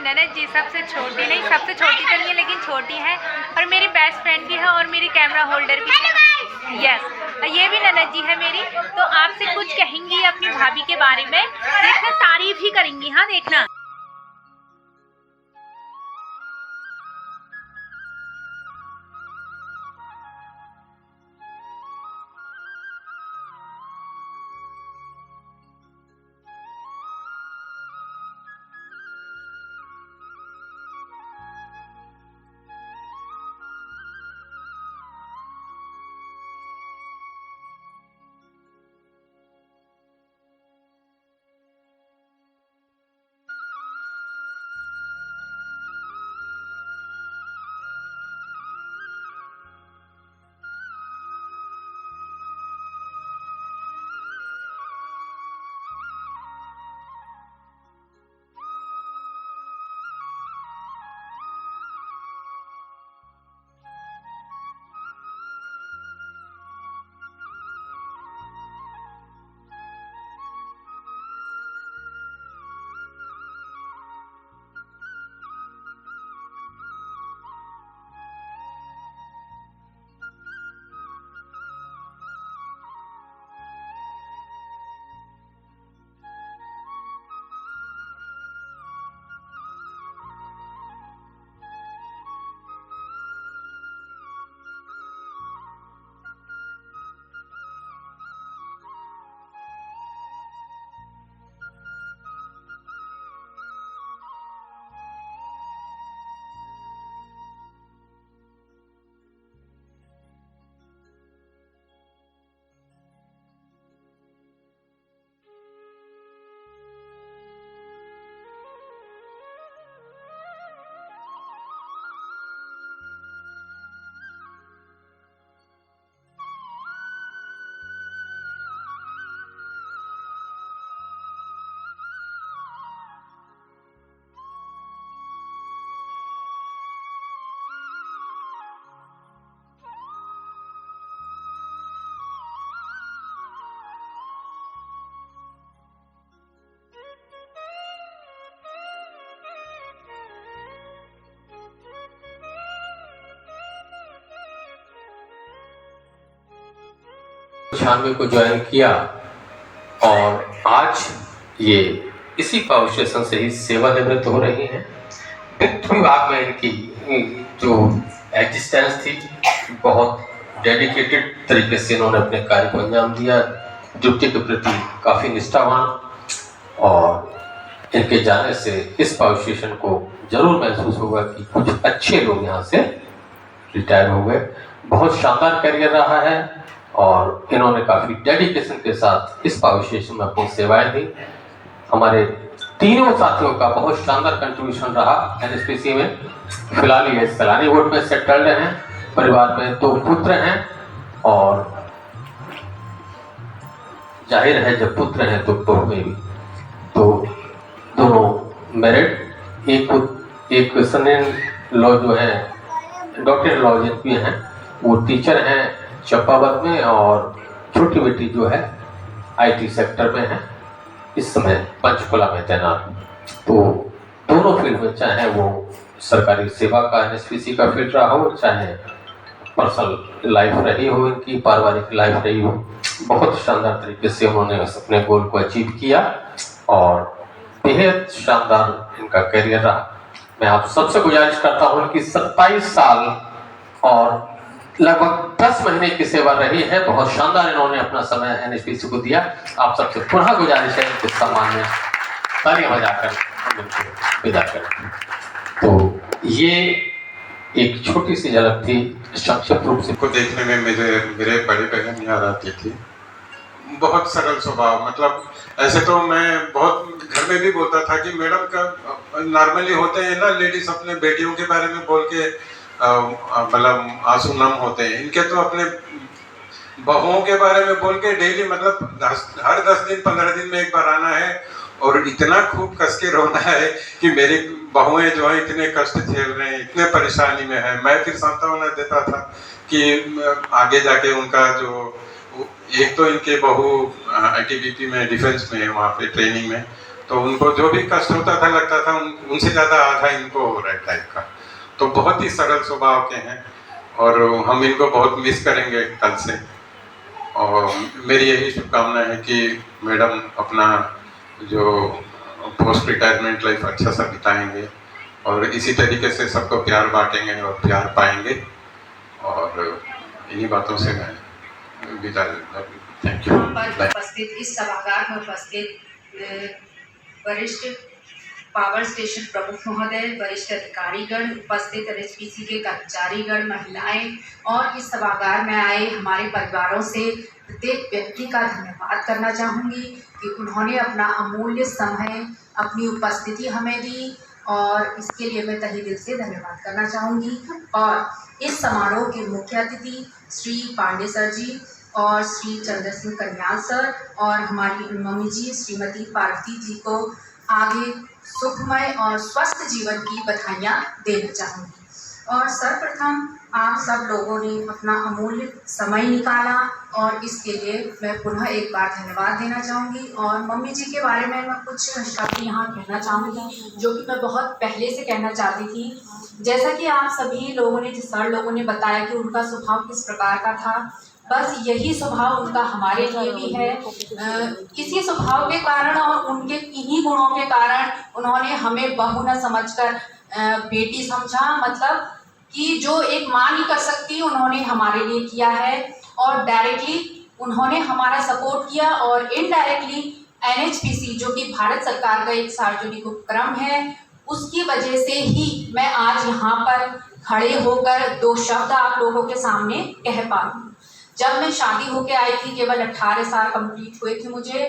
ननद जी सबसे छोटी, नहीं सबसे छोटी तो नहीं है लेकिन छोटी है, और मेरी बेस्ट फ्रेंड भी है और मेरी कैमरा होल्डर भी है। यस, ये भी ननद जी है मेरी। तो आपसे कुछ कहेंगी अपनी भाभी के बारे में, देखना तारीफ ही करेंगी। हाँ देखना। छानवे को ज्वाइन किया और आज ये इसी फाउंडेशन से ही सेवानिवृत्त हो रही हैं। वित्त विभाग में इनकी जो एग्जिस्टेंस थी, बहुत डेडिकेटेड तरीके से इन्होंने अपने कार्य को अंजाम दिया, ड्यूटी के प्रति काफ़ी निष्ठावान, और इनके जाने से इस फाउंडेशन को जरूर महसूस होगा कि कुछ अच्छे लोग यहाँ से रिटायर हो गए। बहुत शानदार करियर रहा है और इन्होंने काफ़ी डेडिकेशन के साथ इस फाउंडेशन में अपनी सेवाएं दी। हमारे तीनों साथियों का बहुत शानदार कंट्रीब्यूशन रहा एनएसपीसी में। फिलहाल ये सैलानी बोर्ड में सेटल्ड हैं, परिवार में 2 पुत्र हैं, और जाहिर है जब पुत्र हैं तो में भी तो दोनों मैरिड। एक सनेन लॉ जो है डॉक्टर लॉ भी हैं, वो टीचर हैं चंपावत में, और छोटी बेटी जो है आईटी सेक्टर में है, इस समय पंचकुला में तैनात। तो दोनों फील्ड में, चाहे वो सरकारी सेवा का एनएसपीसी का फील्ड रहा हो, चाहे पर्सनल लाइफ रही हो, इनकी पारिवारिक लाइफ रही हो, बहुत शानदार तरीके से उन्होंने अपने गोल को अचीव किया और बेहद शानदार इनका करियर रहा। मैं आप सबसे गुजारिश करता हूँ कि 27 साल और लगभग 10 महीने की सेवा रही है, बहुत शानदार इन्होंने अपना समय एनएचपीसी को दिया। आप सबसे पुनः गुजारिश है कि सम्मान में तालियां बजाकर विदा करें। तो ये एक छोटी सी झलक थी, संक्षिप्त रूप से। को देखने में मेरे बड़ी बहन यहाँ आती थी, बहुत सरल स्वभाव, मतलब ऐसे तो मैं बहुत घर में भी बोलता था कि मैडम का नॉर्मली होते हैं ना लेडीज अपने बेटियों के बारे में बोल के मतलब आंसू नम होते हैं, इनके तो अपने बहुओं के बारे में बोल के डेली, मतलब हर 10 दिन 15 दिन में एक बार आना है और इतना खूब कस के रोना है कि मेरी बहुएं जो है इतने कष्ट झेल रहे हैं, इतने परेशानी में है। मैं फिर सांत्वना देता था कि आगे जाके उनका जो, एक तो इनके बहू आईटीबीपी में डिफेंस में वहाँ पे ट्रेनिंग में, तो उनको जो भी कष्ट होता था लगता था उनसे ज़्यादा आधा इनको हो रहा है टाइप का। तो बहुत ही सरल स्वभाव के हैं और हम इनको बहुत मिस करेंगे कल से। और मेरी यही शुभकामना है कि मैडम अपना जो पोस्ट रिटायरमेंट लाइफ अच्छा सा बिताएंगे और इसी तरीके से सबको प्यार बांटेंगे और प्यार पाएंगे। और इन्हीं बातों से मैं विदा लेता हूँ। Thank you. पर उपस्थित इस सभागार में उपस्थित वरिष्ठ पावर स्टेशन प्रमुख महोदय, वरिष्ठ अधिकारीगण, उपस्थित एनएचपीसी के कर्मचारीगण, महिलाएं और इस सभागार में आए हमारे परिवारों से प्रत्येक व्यक्ति का धन्यवाद करना चाहूँगी कि उन्होंने अपना अमूल्य समय, अपनी उपस्थिति हमें दी और इसके लिए मैं तहे दिल से धन्यवाद करना चाहूँगी। और इस समारोह के मुख्य अतिथि श्री पांडे सर जी और श्री चंद्र सिंह कन्याल सर और हमारी मम्मी जी श्रीमती पार्वती जी को आगे सुखमय और स्वस्थ जीवन की बधाइयाँ देना चाहूँगी। और सर्वप्रथम आप सब लोगों ने अपना अमूल्य समय निकाला और इसके लिए मैं पुनः एक बार धन्यवाद देना चाहूँगी। और मम्मी जी के बारे में मैं कुछ शब्द यहाँ कहना चाहूँगी जो कि मैं बहुत पहले से कहना चाहती थी। जैसा कि आप सभी लोगों ने, सर लोगों ने बताया कि उनका स्वभाव किस प्रकार का था, बस यही स्वभाव उनका हमारे लिए भी है। इसी स्वभाव के कारण और उनके इन्हीं गुणों के कारण उन्होंने हमें बहू न समझकर बेटी समझा, मतलब कि जो एक माँ नहीं कर सकती उन्होंने हमारे लिए किया है। और डायरेक्टली उन्होंने हमारा सपोर्ट किया और इनडायरेक्टली एनएचपीसी जो कि भारत सरकार का एक सार्वजनिक उपक्रम है, उसकी वजह से ही मैं आज यहाँ पर खड़े होकर दो शब्द आप लोगों के सामने कह पा रही हूँ। जब मैं शादी होके आई थी, केवल 18 साल कंप्लीट हुए थे मुझे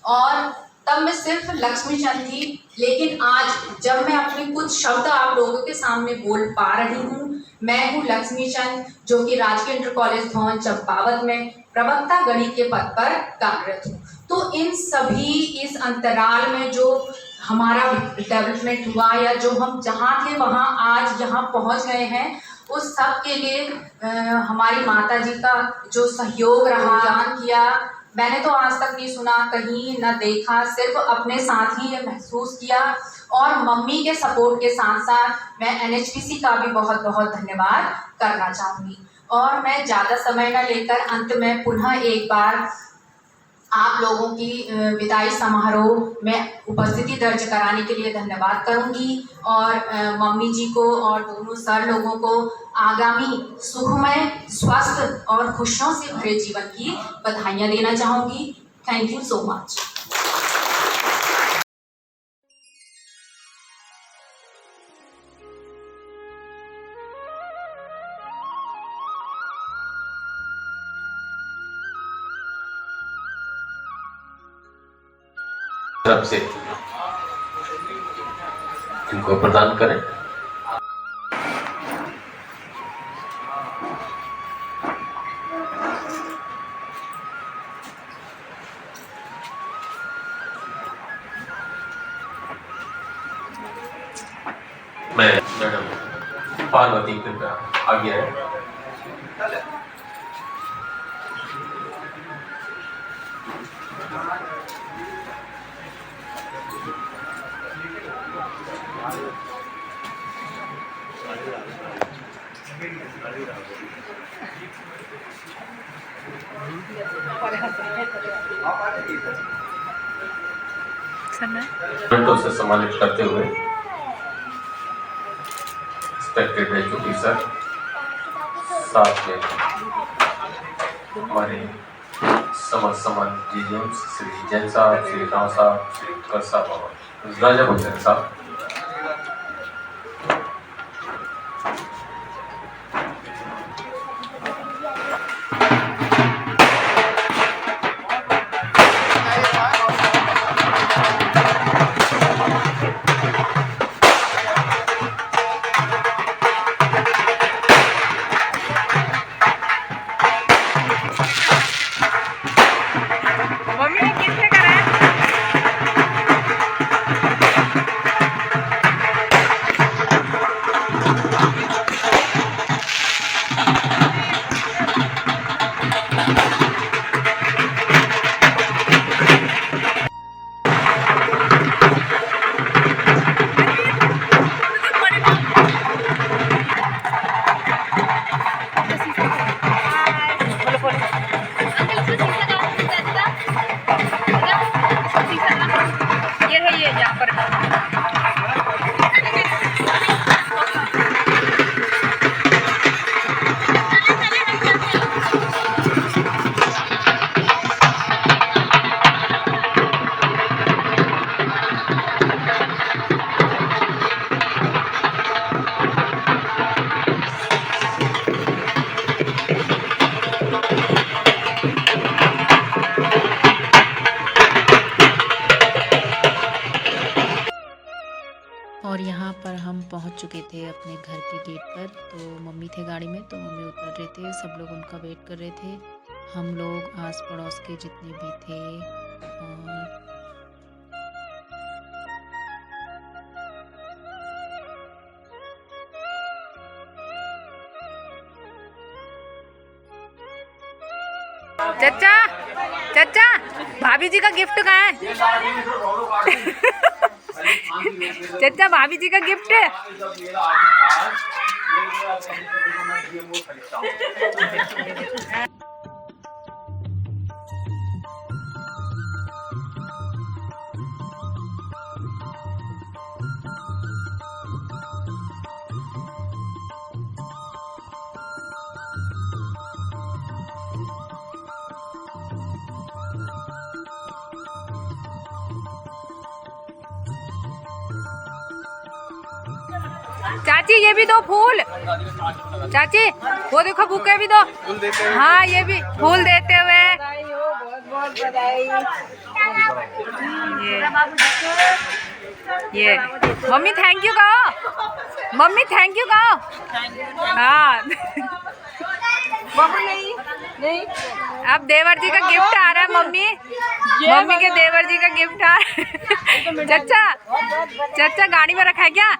और तब मैं सिर्फ लक्ष्मी चंद थी। लेकिन आज जब मैं अपने कुछ शब्द आप लोगों के सामने बोल पा रही हूँ, मैं हूँ लक्ष्मी चंद जो कि राजकीय इंटर कॉलेज भवन चंपावत में प्रवक्ता गणित के पद पर कार्यरत हूँ। तो इन सभी इस अंतराल में जो हमारा डेवलपमेंट हुआ या जो हम जहाँ थे वहाँ आज यहाँ पहुँच गए हैं, उस सब के लिए हमारी माता जी का जो सहयोग रहा, दान किया, मैंने तो आज तक नहीं सुना, कहीं न देखा, सिर्फ अपने साथ ही ये महसूस किया। और मम्मी के सपोर्ट के साथ साथ मैं एनएचपीसी का भी बहुत बहुत धन्यवाद करना चाहूँगी। और मैं ज़्यादा समय न लेकर अंत में पुनः एक बार आप लोगों की विदाई समारोह में उपस्थिति दर्ज कराने के लिए धन्यवाद करूंगी और मम्मी जी को और दोनों सर लोगों को आगामी सुखमय, स्वस्थ और खुशियों से भरे जीवन की बधाइयाँ देना चाहूँगी। Thank you so much. तरफ से इनको प्रदान करें। मैं मैडम पार्वती कृपया आगे है। मिनटों से सम्मानित करते हुए रिस्पेक्टेड एच ऑफिसर, साथ में हमारे समझ जी जेम्स, श्री जैन साहब, श्री राव साहब, श्री उत्कर साहब और राजा भूषण साहब। चुके थे अपने घर के गेट पर। तो मम्मी थे गाड़ी में, तो मम्मी उतर रहे थे, सब लोग उनका वेट कर रहे थे, हम लोग आस पड़ोस के जितने भी थे। और चचा चचा भाभी जी का गिफ्ट कहाँ है? चचा भाभी जी का गिफ्ट। चाची ये भी दो फूल। चाची वो देखो बुके भी दो। हाँ ये भी फूल देते हुए। ये मम्मी थैंक यू कहो, मम्मी थैंक यू कहो। हाँ नहीं अब देवर जी का गिफ्ट आ रहा है। मम्मी मम्मी के देवर जी का गिफ्ट आ रहा है। चचा चचा गाड़ी में रखा है क्या?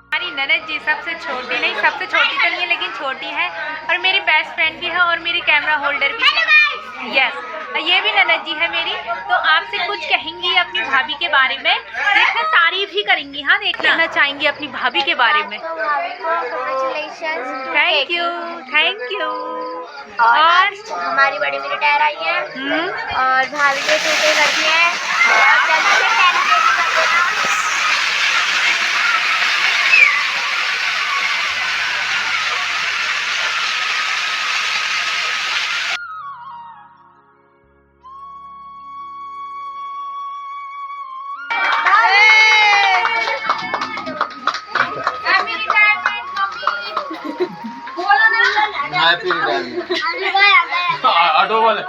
हमारी ननद जी सबसे छोटी, नहीं सबसे छोटी तो नहीं है लेकिन छोटी है, और मेरी बेस्ट फ्रेंड भी है और मेरी कैमरा होल्डर भी है। यस ये भी ननद जी है मेरी। तो आपसे कुछ कहेंगी अपनी भाभी के बारे में, देखना तारीफ ही करेंगी। हाँ देखना चाहेंगी अपनी भाभी के बारे में। Thank you thank you. और हमारी बड़ी भी रिटायर आई है और भाभी के छोटे लड़के हैं और जल्दी से 10 के ऑटो वाले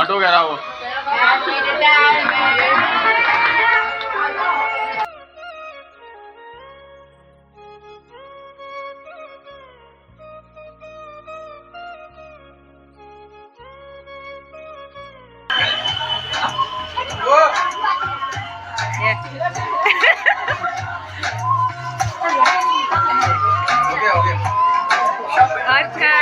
ऑटो कह रहा वो। अच्छा